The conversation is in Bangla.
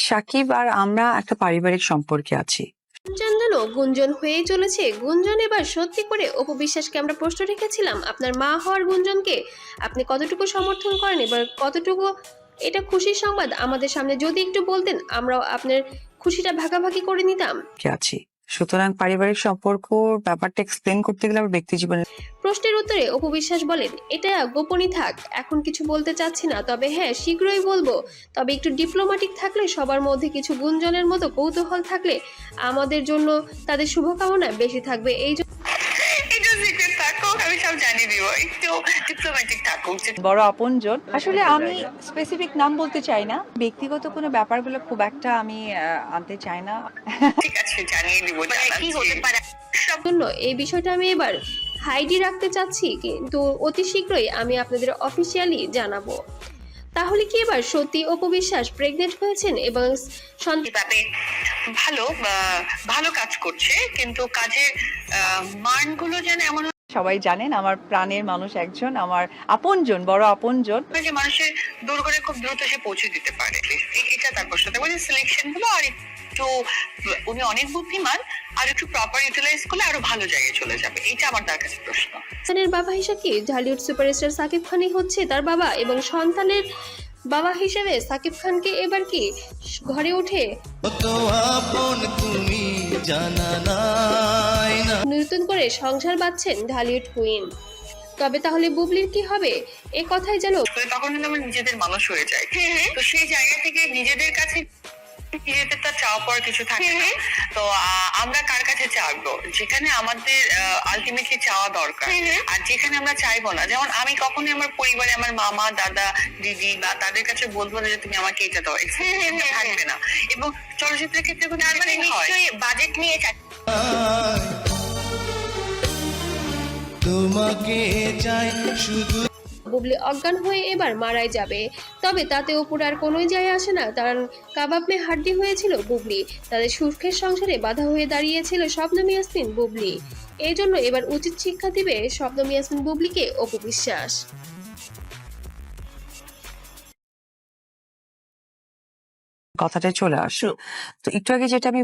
সাকিব আর আমরা একটা পারিবারিক সম্পর্কে আছি। চন্দনও গুঞ্জন হয়েই চলেছে। গুঞ্জন এবার সত্যি করে অপু বিশ্বাসকে আমরা প্রশ্ন রেখেছিলাম, আপনার মা হওয়ার গুঞ্জনকে আপনি কতটুকু সমর্থন করেন, এবার কতটুকু এটা খুশির সংবাদ আমাদের সামনে যদি একটু বলতেন, আমরাও আপনার খুশিটা ভাগাভাগি করে নিতাম। সুতরাং পারিবারিক সম্পর্ক ব্যাপারটা এক্সপ্লেন করতে গেলে আমার ব্যক্তি জীবনে। প্রশ্নের উত্তরে অপু বিশ্বাস বলেন, এটা গোপনই থাক, এখন কিছু বলতে চাচ্ছি না, তবে হ্যাঁ শীঘ্রই বলবো। তবে একটু ডিপ্লোম্যাটিক থাকলে, সবার মধ্যে কিছু গুঞ্জনের মতো কৌতূহল থাকলে আমাদের জন্য তাদের শুভকামনা বেশি থাকবে। এই আমি সব জানিয়ে দিব, একটু ডিপ্লোম্যাটিক থাকুক। বড় আপনজন, আসলে আমি স্পেসিফিক নাম বলতে চাই না, ব্যক্তিগত কোনো ব্যাপারগুলো খুব একটা আমি আনতে চাই না। ঠিক আছে, জানিয়ে দিব কি হতে পারে জন্য এই বিষয়টা আমি এবার হাইডি রাখতে চাচ্ছি, কিন্তু অতি শীঘ্রই আমি আপনাদের অফিসিয়ালি জানাবো। তাহলে কি এবার সত্যি অপু বিশ্বাস প্রেগনেন্ট হয়েছেন এবং কিভাবে ভালো ভালো কাজ করছে, কিন্তু কাজের মানগুলো যেন এমন সবাই জানেন আমার প্রাণের মানুষ একজন, আমার আপনজন, বড় আপনজন, যে মানুষের দূর করে খুব দ্রুত সে পৌঁছে দিতে পারে। এটা তার প্রশ্ন। সিলেকশন গুলো আর একটু, উনি অনেক বুদ্ধিমান, আর একটু প্রপার ইউটিলাইজ করলে আরো ভালো জায়গায় চলে যাবে। এটা আমার তার কাছে প্রশ্ন। সন্তানের বাবা হিসেবে ঢালিউড সুপারস্টার সাকিব খানই হচ্ছে তার বাবা, এবং সন্তানের বাবা হিসেবে সাকিব খানকে এবার কি ঘরে উঠে নতুন করে সংসার বাঁধছেন ঢালিউড কুইন। তবে তাহলে বুবলির কি হবে, এ কথাই যেন তখন কিন্তু আমরা নিজেদের মানুষ হয়ে যাই। তো সেই জায়গা থেকে নিজেদের কাছে নিজেদের তো চাওয়া পাওয়ার কিছু থাকে না। তো আমরা কার কাছে চাইবো, যেখানে আমাদের আলটিমেটলি চাওয়া দরকার, আর যেখানে আমরা চাইবো না। যেমন আমি কখনোই আমার পরিবারে আমার মামা, দাদা, দিদি বা তাদের কাছে বলবো না যে তুমি আমাকে এটা দাও, থাকবে না। এবং চলচ্চিত্রের ক্ষেত্রে নিশ্চয়ই বাজেট নিয়ে তোমাকে চাই শুধু। বুবলি অজ্ঞান হয়ে এবার মারাই যাবে, তবে তাতে অপুর আর কোনোই যায় আসে না, কারণ কাবাব মে হাড্ডি হয়েছিল বুবলি। তাদের সুখের সংসারে বাধা হয়ে দাঁড়িয়েছিল শবনম ইয়াসমিন বুবলি। এই জন্য এবার উচিত শিক্ষা দিবে শবনম ইয়াসমিন বুবলিকে অপু বিশ্বাস। কথাটা চলে আসো। তো একটু আগে যেটা আমি